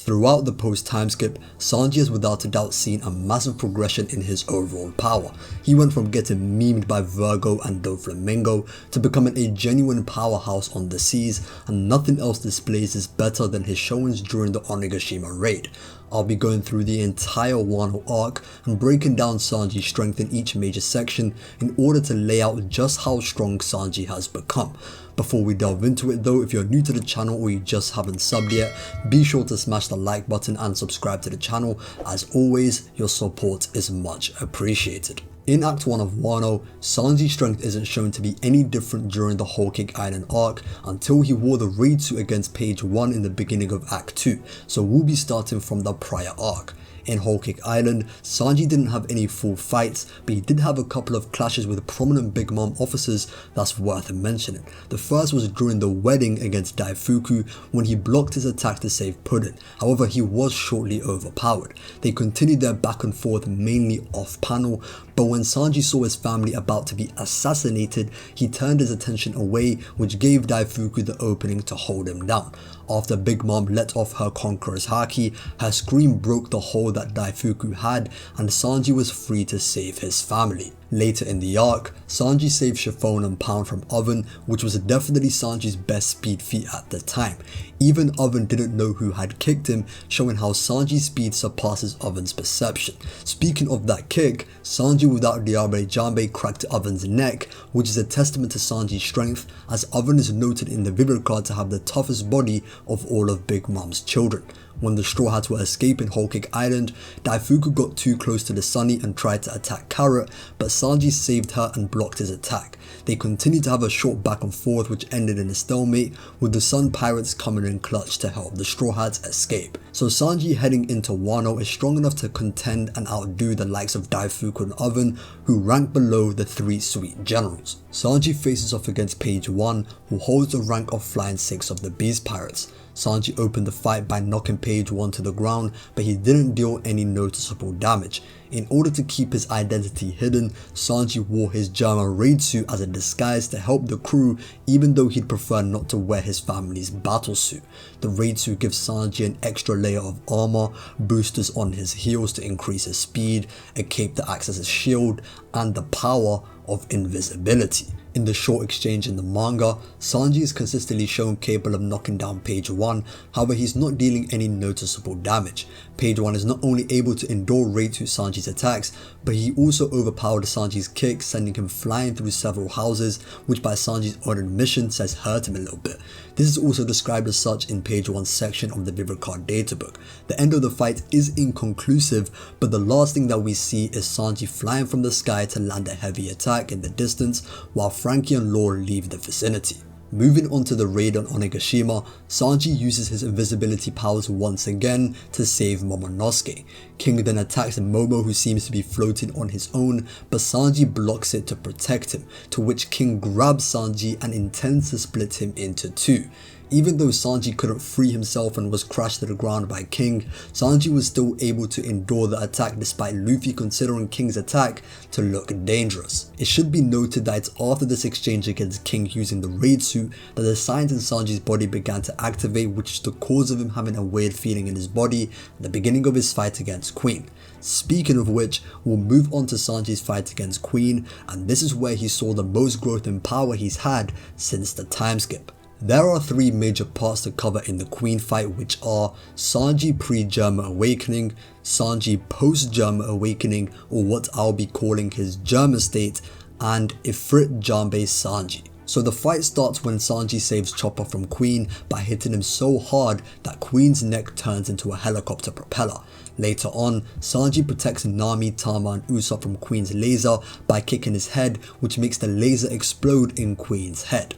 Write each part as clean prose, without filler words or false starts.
Throughout the post-time skip, Sanji has without a doubt seen a massive progression in his overall power. He went from getting memed by Virgo and Doflamingo to becoming a genuine powerhouse on the seas, and nothing else displays this better than his showings during the Onigashima raid. I'll be going through the entire Wano arc and breaking down Sanji's strength in each major section in order to lay out just how strong Sanji has become. Before we delve into it though, if you're new to the channel or you just haven't subbed yet, be sure to smash the like button and subscribe to the channel. As always, your support is much appreciated. In Act 1 of Wano, Sanji's strength isn't shown to be any different during the Whole Cake Island arc until he wore the raid suit against page 1 in the beginning of Act 2, so we'll be starting from the prior arc. In Whole Cake Island, Sanji didn't have any full fights, but he did have a couple of clashes with prominent Big Mom officers that's worth mentioning. The first was during the wedding against Daifuku when he blocked his attack to save Puddin, however he was shortly overpowered. They continued their back and forth mainly off panel, but when Sanji saw his family about to be assassinated, he turned his attention away, which gave Daifuku the opening to hold him down. After Big Mom let off her Conqueror's Haki, her scream broke the hold that Daifuku had and Sanji was free to save his family. Later in the arc, Sanji saved Chiffon and Pound from Oven, which was definitely Sanji's best speed feat at the time. Even Oven didn't know who had kicked him, showing how Sanji's speed surpasses Oven's perception. Speaking of that kick, Sanji without Ifrit Jambe cracked Oven's neck, which is a testament to Sanji's strength, as Oven is noted in the Vivid card to have the toughest body of all of Big Mom's children. When the Straw Hats were escaping Whole Cake Island, Daifuku got too close to the Sunny and tried to attack Carrot, but Sanji saved her and blocked his attack. They continued to have a short back and forth which ended in a stalemate, with the Sun Pirates coming in clutch to help the Straw Hats escape. So Sanji heading into Wano is strong enough to contend and outdo the likes of Daifuku and Oven, who rank below the 3 Sweet Generals. Sanji faces off against Page 1, who holds the rank of Flying 6 of the Beast Pirates. Sanji opened the fight by knocking Page 1 to the ground, but he didn't deal any noticeable damage. In order to keep his identity hidden, Sanji wore his Germa raid suit as a disguise to help the crew, even though he'd prefer not to wear his family's battle suit. The raid suit gives Sanji an extra layer of armor, boosters on his heels to increase his speed, a cape that acts as a shield, and the power of invisibility. In the short exchange in the manga, Sanji is consistently shown capable of knocking down Page 1, however he's not dealing any noticeable damage. Page 1 is not only able to endure raid to Sanji's attacks, but he also overpowered Sanji's kick, sending him flying through several houses, which by Sanji's own admission says hurt him a little bit. This is also described as such in Page 1's section of the Vivid Card databook. The end of the fight is inconclusive, but the last thing that we see is Sanji flying from the sky to land a heavy attack in the distance, while Frankie and Law leave the vicinity. Moving on to the raid on Onigashima, Sanji uses his invisibility powers once again to save Momonosuke. King then attacks Momo, who seems to be floating on his own, but Sanji blocks it to protect him, to which King grabs Sanji and intends to split him into 2. Even though Sanji couldn't free himself and was crashed to the ground by King, Sanji was still able to endure the attack despite Luffy considering King's attack to look dangerous. It should be noted that it's after this exchange against King using the raid suit that the signs in Sanji's body began to activate, which is the cause of him having a weird feeling in his body at the beginning of his fight against Queen. Speaking of which, we'll move on to Sanji's fight against Queen, and this is where he saw the most growth in power he's had since the time skip. There are 3 major parts to cover in the Queen fight, which are Sanji pre-Germa Awakening, Sanji post-Germa Awakening, or what I'll be calling his Germa State, and Ifrit Jambe Sanji. So the fight starts when Sanji saves Chopper from Queen by hitting him so hard that Queen's neck turns into a helicopter propeller. Later on, Sanji protects Nami, Tama and Usopp from Queen's laser by kicking his head, which makes the laser explode in Queen's head.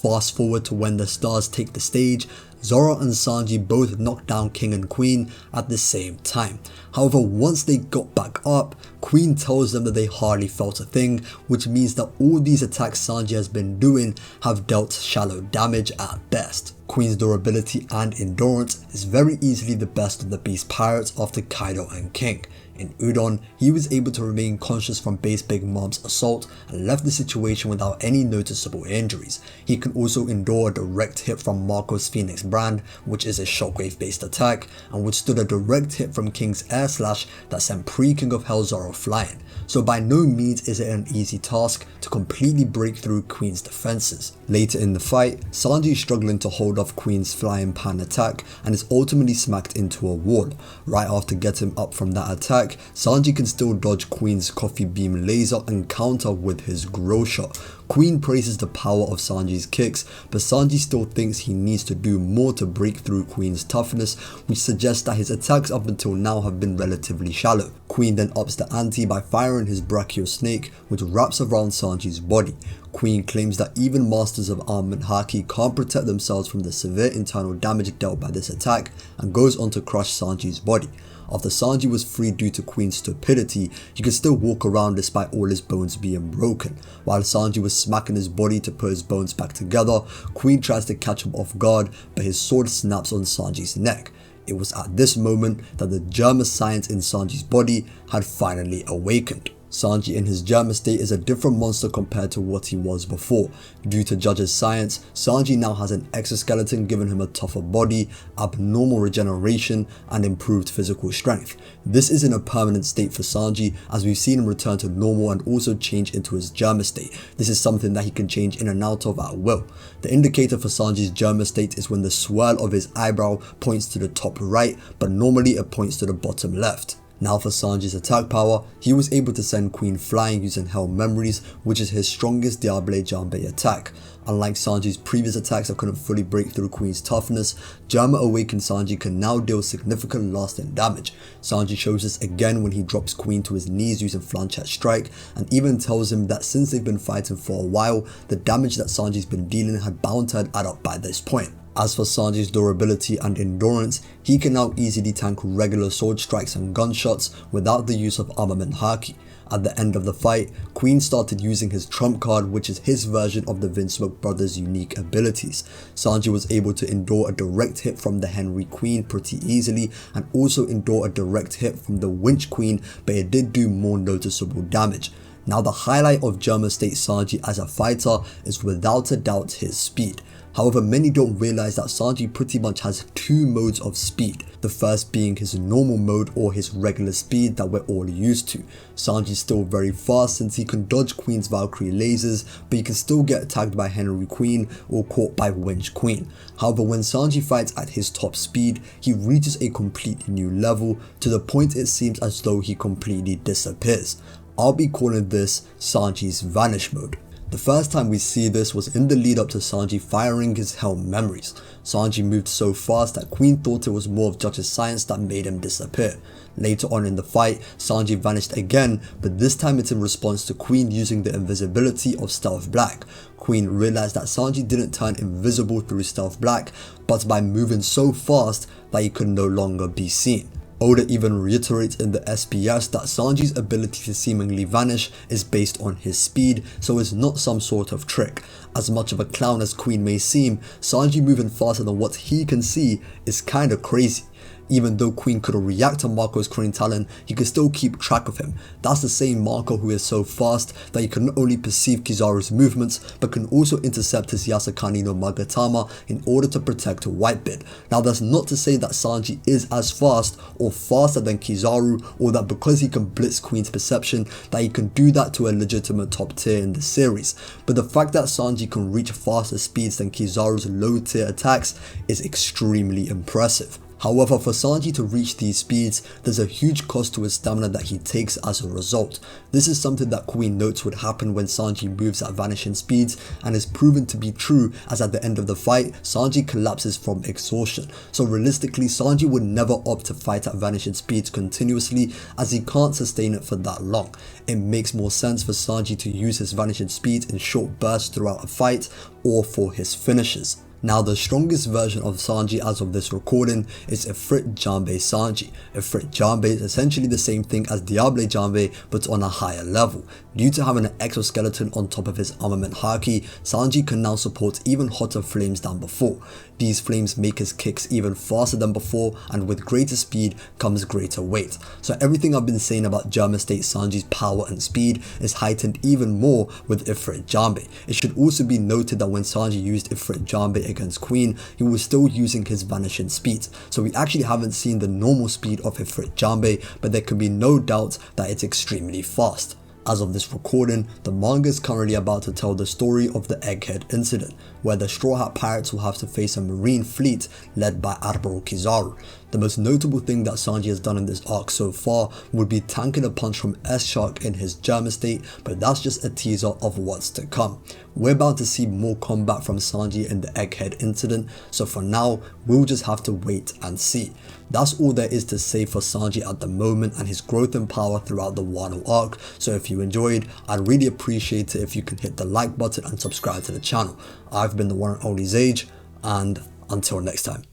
Fast forward to when the stars take the stage, Zoro and Sanji both knocked down King and Queen at the same time. However, once they got back up, Queen tells them that they hardly felt a thing, which means that all these attacks Sanji has been doing have dealt shallow damage at best. Queen's durability and endurance is very easily the best of the Beast Pirates after Kaido and King. In Udon, he was able to remain conscious from base Big Mom's assault and left the situation without any noticeable injuries. He can also endure a direct hit from Marco's Phoenix brand, which is a shockwave based attack, and withstood a direct hit from King's air slash that sent pre-King of Hell Zoro flying. So by no means is it an easy task to completely break through Queen's defenses. Later in the fight, Sanji is struggling to hold off Queen's flying pan attack and is ultimately smacked into a wall. Right after getting up from that attack, Sanji can still dodge Queen's coffee beam laser and counter with his grow shot. Queen praises the power of Sanji's kicks, but Sanji still thinks he needs to do more to break through Queen's toughness, which suggests that his attacks up until now have been relatively shallow. Queen then ups the ante by firing his brachial snake, which wraps around Sanji's body. Queen claims that even masters of armament haki can't protect themselves from the severe internal damage dealt by this attack, and goes on to crush Sanji's body. After Sanji was freed due to Queen's stupidity, he could still walk around despite all his bones being broken. While Sanji was smacking his body to put his bones back together, Queen tries to catch him off guard, but his sword snaps on Sanji's neck. It was at this moment that the Germa science in Sanji's body had finally awakened. Sanji in his Germa state is a different monster compared to what he was before. Due to judges' science, Sanji now has an exoskeleton giving him a tougher body, abnormal regeneration, and improved physical strength. This isn't a permanent state for Sanji, as we've seen him return to normal and also change into his Germa state. This is something that he can change in and out of at will. The indicator for Sanji's Germa state is when the swirl of his eyebrow points to the top right, but normally it points to the bottom left. Now for Sanji's attack power, he was able to send Queen flying using Hell Memories, which is his strongest Pre-Germa Jambe attack. Unlike Sanji's previous attacks that couldn't fully break through Queen's toughness, Germa Awakened Sanji can now deal significant lasting damage. Sanji shows this again when he drops Queen to his knees using Flanchet Strike, and even tells him that since they've been fighting for a while, the damage that Sanji's been dealing had bound to add up by this point. As for Sanji's durability and endurance, he can now easily tank regular sword strikes and gunshots without the use of armament haki. At the end of the fight, Queen started using his trump card, which is his version of the Vinsmoke brothers' unique abilities. Sanji was able to endure a direct hit from the Henry Queen pretty easily, and also endure a direct hit from the Winch Queen, but it did do more noticeable damage. Now the highlight of Germa State Sanji as a fighter is without a doubt his speed. However, many don't realize that Sanji pretty much has two modes of speed, the first being his normal mode or his regular speed that we're all used to. Sanji's still very fast since he can dodge Queen's Valkyrie lasers, but he can still get attacked by Henry Queen or caught by Winch Queen. However, when Sanji fights at his top speed, he reaches a completely new level, to the point it seems as though he completely disappears. I'll be calling this Sanji's Vanish mode. The first time we see this was in the lead up to Sanji firing his Hell Memories. Sanji moved so fast that Queen thought it was more of Judge's science that made him disappear. Later on in the fight, Sanji vanished again, but this time it's in response to Queen using the invisibility of Stealth Black. Queen realized that Sanji didn't turn invisible through Stealth Black, but by moving so fast that he could no longer be seen. Oda even reiterates in the SPS that Sanji's ability to seemingly vanish is based on his speed, so it's not some sort of trick. As much of a clown as Queen may seem, Sanji moving faster than what he can see is kinda crazy. Even though Queen couldn't react to Marco's Crane Talon, he could still keep track of him. That's the same Marco who is so fast that he can not only perceive Kizaru's movements, but can also intercept his Yasakani no Magatama in order to protect Whitebeard. Now that's not to say that Sanji is as fast or faster than Kizaru, or that because he can blitz Queen's perception that he can do that to a legitimate top tier in the series, but the fact that Sanji can reach faster speeds than Kizaru's low tier attacks is extremely impressive. However, for Sanji to reach these speeds, there's a huge cost to his stamina that he takes as a result. This is something that Queen notes would happen when Sanji moves at vanishing speeds, and is proven to be true, as at the end of the fight, Sanji collapses from exhaustion. So realistically, Sanji would never opt to fight at vanishing speeds continuously, as he can't sustain it for that long. It makes more sense for Sanji to use his vanishing speeds in short bursts throughout a fight, or for his finishes. Now the strongest version of Sanji as of this recording is Ifrit Jambe Sanji. Ifrit Jambe is essentially the same thing as Diable Jambe, but on a higher level. Due to having an exoskeleton on top of his armament haki, Sanji can now support even hotter flames than before. These flames make his kicks even faster than before, and with greater speed comes greater weight. So everything I've been saying about Germa State Sanji's power and speed is heightened even more with Ifrit Jambe. It should also be noted that when Sanji used Ifrit Jambe against Queen, he was still using his vanishing speed. So we actually haven't seen the normal speed of Ifrit Jambe, but there can be no doubt that it's extremely fast. As of this recording, the manga is currently about to tell the story of the Egghead incident, where the Straw Hat Pirates will have to face a marine fleet led by Admiral Kizaru. The most notable thing that Sanji has done in this arc so far would be tanking a punch from S-Shark in his Germa State, but that's just a teaser of what's to come. We're about to see more combat from Sanji in the Egghead incident, so for now, we'll just have to wait and see. That's all there is to say for Sanji at the moment and his growth in power throughout the Wano arc, so if you enjoyed, I'd really appreciate it if you can hit the like button and subscribe to the channel. I've been the one and only Sage, and until next time.